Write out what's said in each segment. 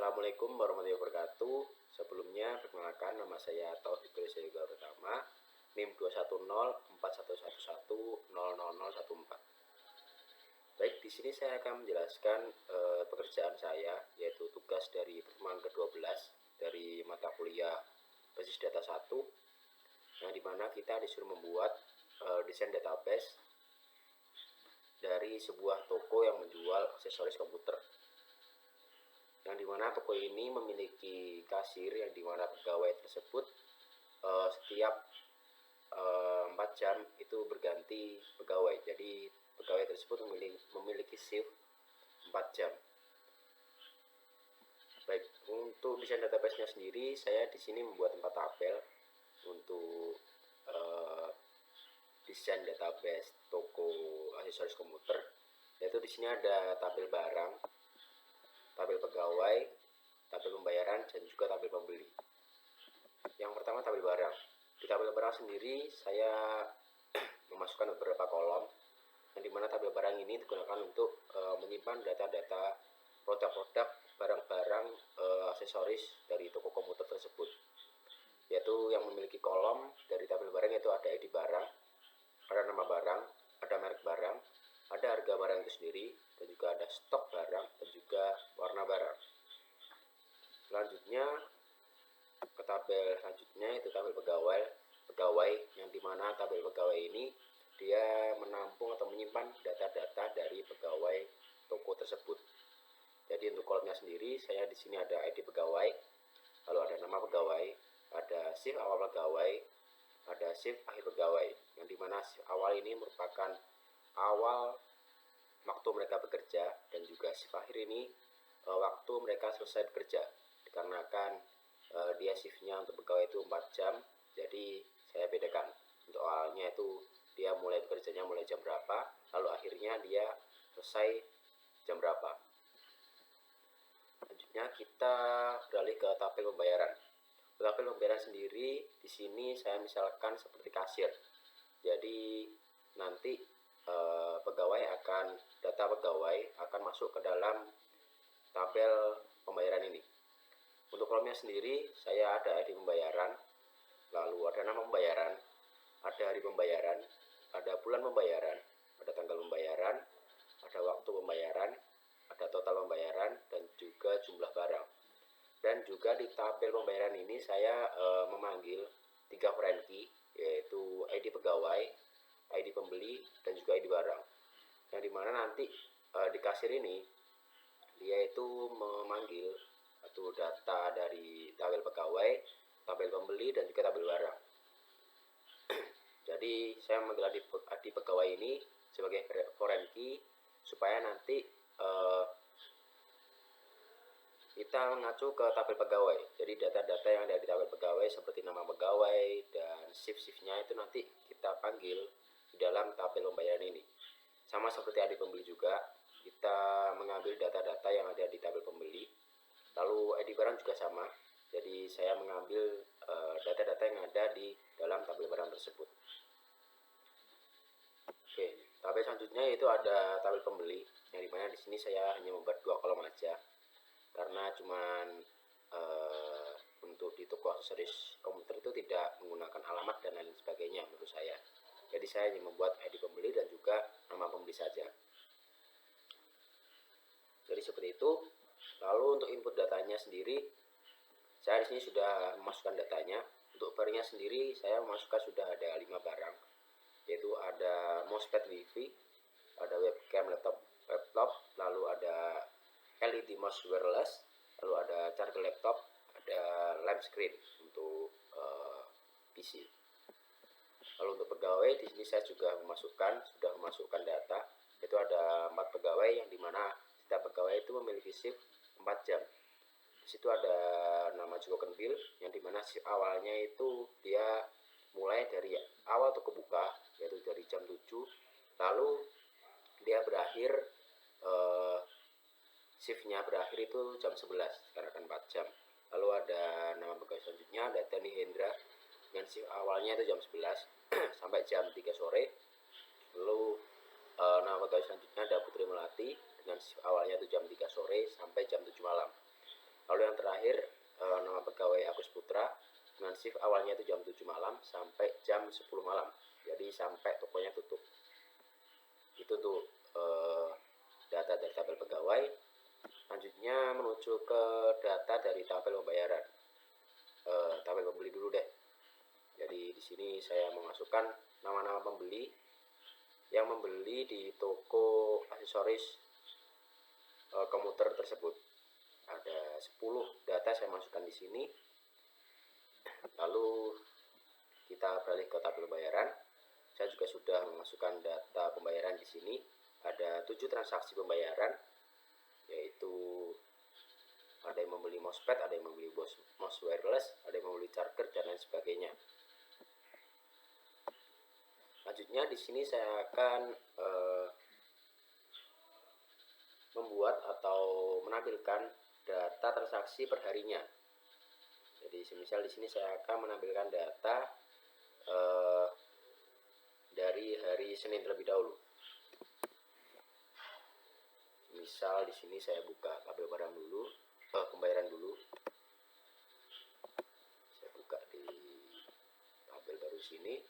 Assalamualaikum warahmatullahi wabarakatuh. Sebelumnya perkenalkan, nama saya Taufikul Yoga Utama, NIM 2104111000014. Baik, di sini saya akan menjelaskan pekerjaan saya, yaitu tugas dari pertemuan ke-12 dari mata kuliah Basis Data 1, yang dimana kita disuruh membuat desain database dari sebuah toko yang menjual aksesoris komputer, yang dimana toko ini memiliki kasir, yang dimana pegawai tersebut setiap 4 jam itu berganti pegawai. Jadi pegawai tersebut memiliki shift 4 jam. Baik, untuk desain database-nya sendiri, saya di sini membuat 4 tabel untuk desain database toko aksesoris komputer, yaitu di sini ada tabel barang, tabel pegawai, tabel pembayaran, dan juga tabel pembeli. Yang pertama, tabel barang. Di tabel barang sendiri saya memasukkan beberapa kolom, yang dimana tabel barang ini digunakan untuk menyimpan data-data produk-produk, barang-barang aksesoris dari toko komputer tersebut, yaitu yang memiliki kolom dari tabel barang yaitu ada ID barang, ada nama barang, ada merek barang, ada harga barang itu sendiri, dan juga ada stok barang, dan juga warna barang. Selanjutnya ke tabel selanjutnya itu tabel pegawai, yang dimana tabel pegawai ini dia menampung atau menyimpan data-data dari pegawai toko tersebut. Jadi untuk kolomnya sendiri, saya di sini ada ID pegawai, lalu ada nama pegawai, ada shift awal pegawai, ada shift akhir pegawai, yang dimana shift awal ini merupakan awal waktu mereka bekerja, dan juga shift akhir ini waktu mereka selesai bekerja, dikarenakan dia shiftnya untuk pegawai itu 4 jam, jadi saya bedakan. Untuk awalnya itu dia mulai bekerjanya mulai jam berapa, lalu akhirnya dia selesai jam berapa. Selanjutnya kita beralih ke tabel pembayaran. Tabel pembayaran sendiri di sini saya misalkan seperti kasir. Jadi nanti data pegawai akan masuk ke dalam tabel pembayaran ini. Untuk kolomnya sendiri saya ada ID pembayaran, lalu ada nama pembayaran, ada hari pembayaran, ada bulan pembayaran, ada tanggal pembayaran, ada waktu pembayaran, ada total pembayaran, dan juga jumlah barang. Dan juga di tabel pembayaran ini saya memanggil 3 foreign key, yaitu ID pegawai, ID pembeli, dan juga ID barang. Yang dimana nanti di kasir ini dia itu memanggil atau data dari tabel pegawai, tabel pembeli, dan juga tabel barang. Jadi saya memanggil ID pegawai ini sebagai foreign key supaya nanti kita mengacu ke tabel pegawai. Jadi data-data yang ada di tabel pegawai seperti nama pegawai dan shift-shiftnya itu nanti kita panggil di dalam tabel pembayaran ini. Sama seperti ID pembeli juga, kita mengambil data-data yang ada di tabel pembeli. Lalu ID barang juga sama. Jadi saya mengambil data-data yang ada di dalam tabel barang tersebut. Oke, tabel selanjutnya itu ada tabel pembeli, yang dimana di sini saya hanya membuat 2 kolom aja, karena cuman untuk di toko aksesoris komputer itu tidak menggunakan alamat dan lain sebagainya menurut saya. Jadi saya hanya membuat ID pembeli dan juga nama pembeli saja. Jadi seperti itu. Lalu untuk input datanya sendiri, saya di sini sudah memasukkan datanya. Untuk barangnya sendiri saya memasukkan sudah ada 5 barang, yaitu ada mousepad wifi, ada webcam laptop, lalu ada LED mouse wireless, lalu ada charger laptop, ada lamp screen untuk PC. Lalu untuk pegawai di sini saya sudah memasukkan data, yaitu ada 4 pegawai, yang dimana setiap pegawai itu memiliki shift 4 jam. Di situ ada nama Jokoken Bill, yang dimana shift awalnya itu dia mulai dari awal toko buka, yaitu dari jam 7, lalu dia berakhir shiftnya berakhir itu jam 11 karena kan 4 jam. Lalu ada nama pegawai selanjutnya, ada Dani Hendra, dengan shift awalnya itu jam 11 sampai jam 3 sore. Lalu nama pegawai selanjutnya ada Putri Melati, dengan shift awalnya itu jam 3 sore sampai jam 7 malam. Lalu dengan shift awalnya itu jam 7 malam sampai jam 10 malam. Jadi sampai tokonya tutup. Itu tuh data dari tabel pegawai. Lanjutnya menuju ke data dari tabel pembayaran. Tabel pembeli dulu deh. Jadi di sini saya memasukkan nama-nama pembeli yang membeli di toko aksesoris komuter tersebut. Ada 10 data saya masukkan di sini. Lalu kita beralih ke tabel pembayaran. Saya juga sudah memasukkan data pembayaran di sini. Ada 7 transaksi pembayaran, yaitu ada yang membeli mousepad, ada yang membeli mouse wireless, ada yang membeli charger dan lain sebagainya. Lanjutnya di sini saya akan membuat atau menampilkan data transaksi perharinya. Jadi semisal di sini saya akan menampilkan data dari hari Senin terlebih dahulu. Misal di sini saya buka tabel barang dulu, pembayaran dulu. Saya buka di tabel baru sini.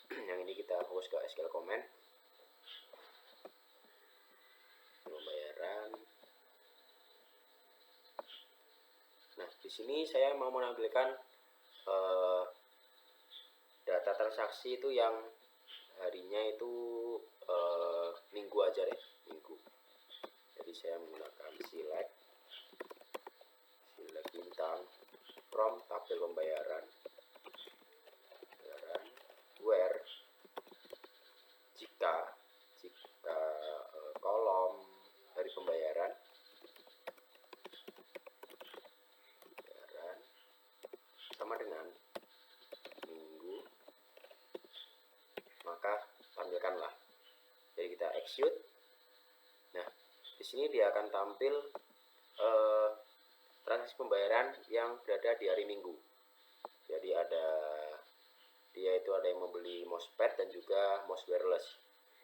Yang ini kita fokus ke SQL comment. Pembayaran. Nah, di sini saya mau menampilkan data transaksi itu yang harinya itu minggu aja deh, minggu. Jadi saya menggunakan select bintang from tabel pembayaran where jika kolom hari pembayaran sama dengan minggu, maka tampilkanlah. Jadi kita execute. Nah, di sini dia akan tampil transaksi pembayaran yang berada di hari Minggu. Jadi dia itu ada yang membeli mousepad dan juga mouse wireless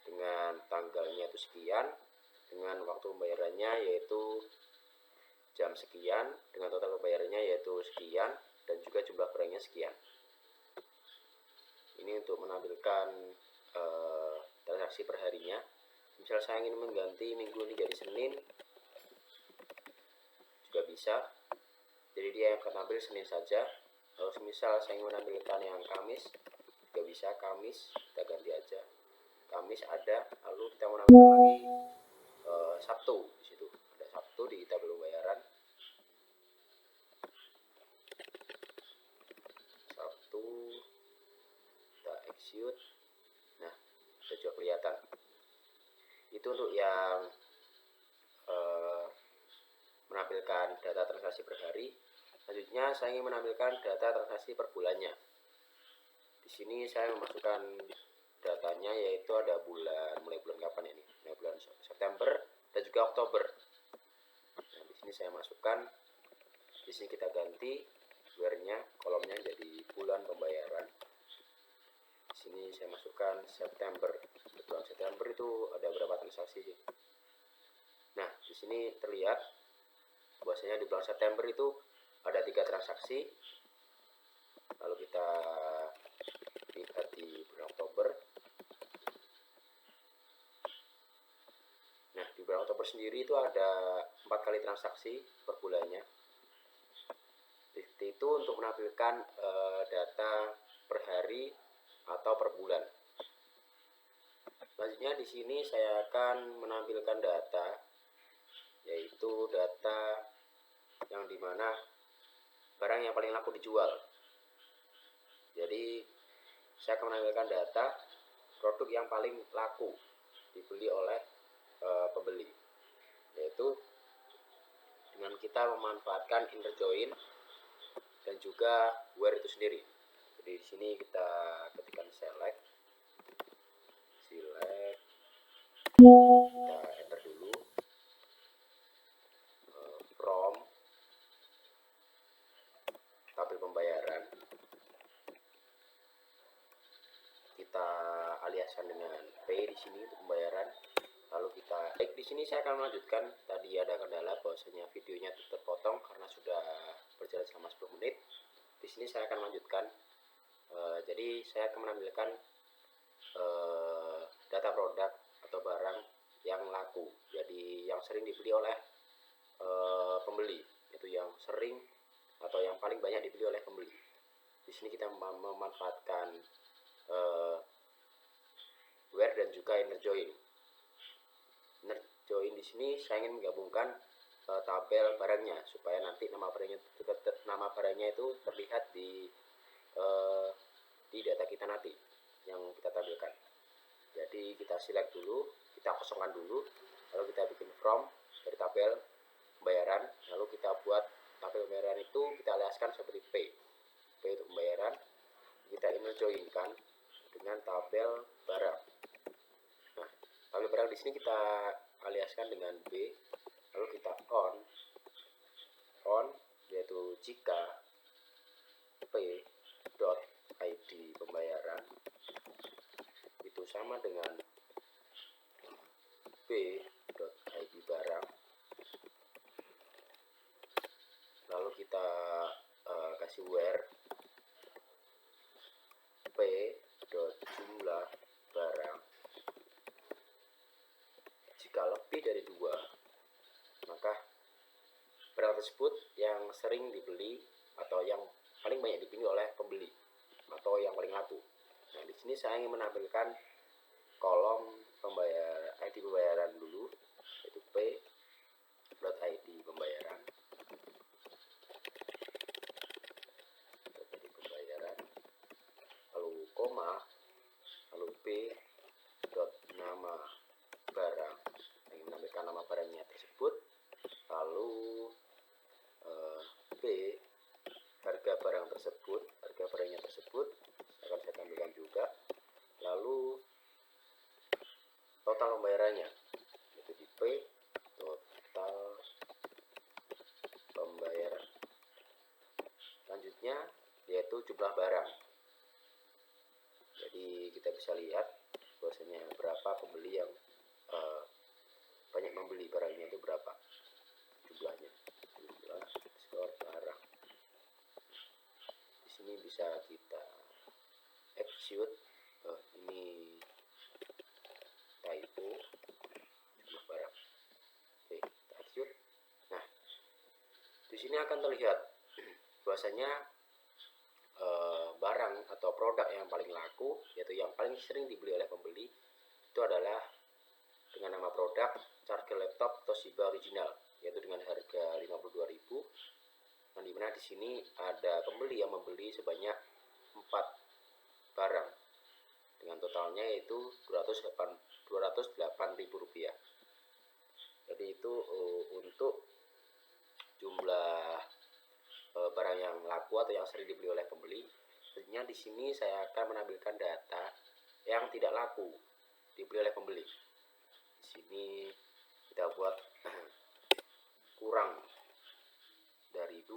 dengan tanggalnya itu sekian, dengan waktu pembayarannya yaitu jam sekian, dengan total pembayarannya yaitu sekian, dan juga jumlah barangnya sekian. Ini untuk menampilkan transaksi perharinya. Misal saya ingin mengganti minggu ini jadi Senin, juga bisa. Jadi dia akan tampil Senin saja. Lalu misal saya ingin menampilkan yang Kamis, juga bisa Kamis, kita ganti aja Kamis ada. Lalu kita menampilkan lagi Sabtu. Di situ ada Sabtu di tabel pembayaran. Sabtu kita execute. Nah, sudah juga kelihatan. Itu untuk yang menampilkan data transaksi per hari. Selanjutnya saya ingin menampilkan data transaksi per bulannya. Di sini saya memasukkan datanya, yaitu ada mulai bulan kapan ini? Mulai bulan September dan juga Oktober. Nah, di sini saya masukkan. Di sini kita ganti where-nya, kolomnya jadi bulan pembayaran. Di sini saya masukkan September. Di bulan September itu ada berapa transaksi sih? Nah, di sini terlihat bahwasanya di bulan September itu ada 3 transaksi. Lalu kita lihat di bulan Oktober. Nah, di bulan Oktober sendiri itu ada 4 kali transaksi per bulannya. Itu untuk menampilkan data per hari atau per bulan. Selanjutnya di sini saya akan menampilkan data, yaitu data yang dimana barang yang paling laku dijual. Jadi saya akan menampilkan data produk yang paling laku dibeli oleh pembeli, yaitu dengan kita memanfaatkan inner join dan juga where itu sendiri. Jadi di sini kita ketikkan select, kita enter dulu from tabel pembayaran, kita aliaskan dengan P di sini untuk pembayaran. Lalu kita di sini saya akan melanjutkan. Tadi ada kendala bahwasanya videonya terpotong karena sudah berjalan selama 10 menit. Di sini sini saya akan melanjutkan. Jadi saya akan menampilkan data produk atau barang yang laku, jadi yang sering dibeli oleh pembeli, itu yang sering atau yang paling banyak dibeli oleh pembeli. Di sini kita memanfaatkan where dan juga inner join. Inner join di sini saya ingin menggabungkan tabel barangnya supaya nanti nama barangnya itu terlihat di data kita nanti yang kita tampilkan. Jadi kita select dulu, kita kosongkan dulu, lalu kita bikin from dari tabel pembayaran, lalu kita buat tabel pembayaran itu kita aliaskan seperti P itu pembayaran, kita inner joinkan dengan tabel barang. Nah, tabel barang di sini kita aliaskan dengan B, lalu kita on yaitu jika P.id pembayaran itu sama dengan B.id barang, lalu kita kasih where P.jumlah barang jika lebih dari 2, maka barang tersebut yang sering dibeli atau yang paling banyak dibeli oleh pembeli atau yang paling laku. Nah, di sini saya ingin menampilkan kolom ID pembayaran dulu, yaitu P.id pembayaran, lalu koma, lalu P.nama barang, yang menampilkan nama barangnya tersebut, lalu B harga barang tersebut, harga barangnya tersebut akan saya tampilkan juga, lalu total pembayarannya yaitu di P total pembayaran. Selanjutnya yaitu jumlah barang. Jadi kita bisa lihat bahwasanya berapa pembeli yang banyak membeli barangnya itu berapa jumlahnya, jumlah skor barang. Di sini bisa kita execute. Ini typo jumlah barang. Oke, kita execute. Nah, di sini akan terlihat bahwasanya barang atau produk yang paling laku, yaitu yang paling sering dibeli oleh pembeli, itu adalah dengan nama produk charger laptop Toshiba original, yaitu dengan harga 52.000, dan dimana di sini ada pembeli yang membeli sebanyak 4 barang dengan totalnya yaitu 208.000 rupiah. Jadi itu untuk jumlah barang yang laku atau yang sering dibeli oleh pembeli. Selanjutnya di sini saya akan menampilkan data yang tidak laku dibeli oleh pembeli. Di sini kita buat kurang dari 2,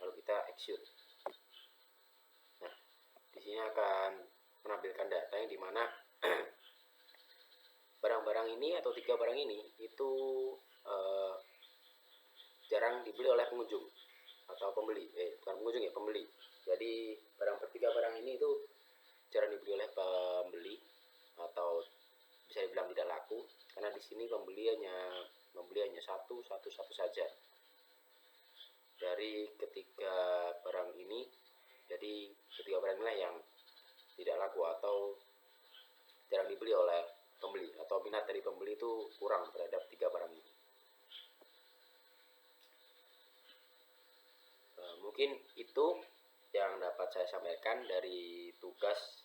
lalu kita execute. Nah, di sini akan menampilkan data yang dimana barang-barang ini atau 3 barang ini itu jarang dibeli oleh pengunjung atau pembeli, bukan pengunjung ya, pembeli. Jadi tiga barang ini itu jarang dibeli oleh pembeli atau bisa dibilang tidak laku, karena di sini pembeli hanya satu saja dari ketiga barang ini. Jadi ketiga barang inilah yang tidak laku atau jarang dibeli oleh pembeli, atau minat dari pembeli itu kurang terhadap 3 barang ini. Mungkin itu yang dapat saya sampaikan dari tugas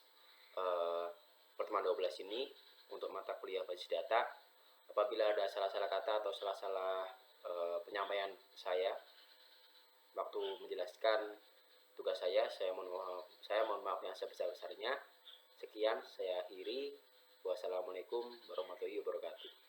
pertemuan 12 ini untuk mata kuliah basis data. Apabila ada salah-salah kata atau salah-salah penyampaian saya waktu menjelaskan tugas saya mohon maaf yang sebesar-besarnya. Sekian, saya akhiri. Wassalamualaikum warahmatullahi wabarakatuh.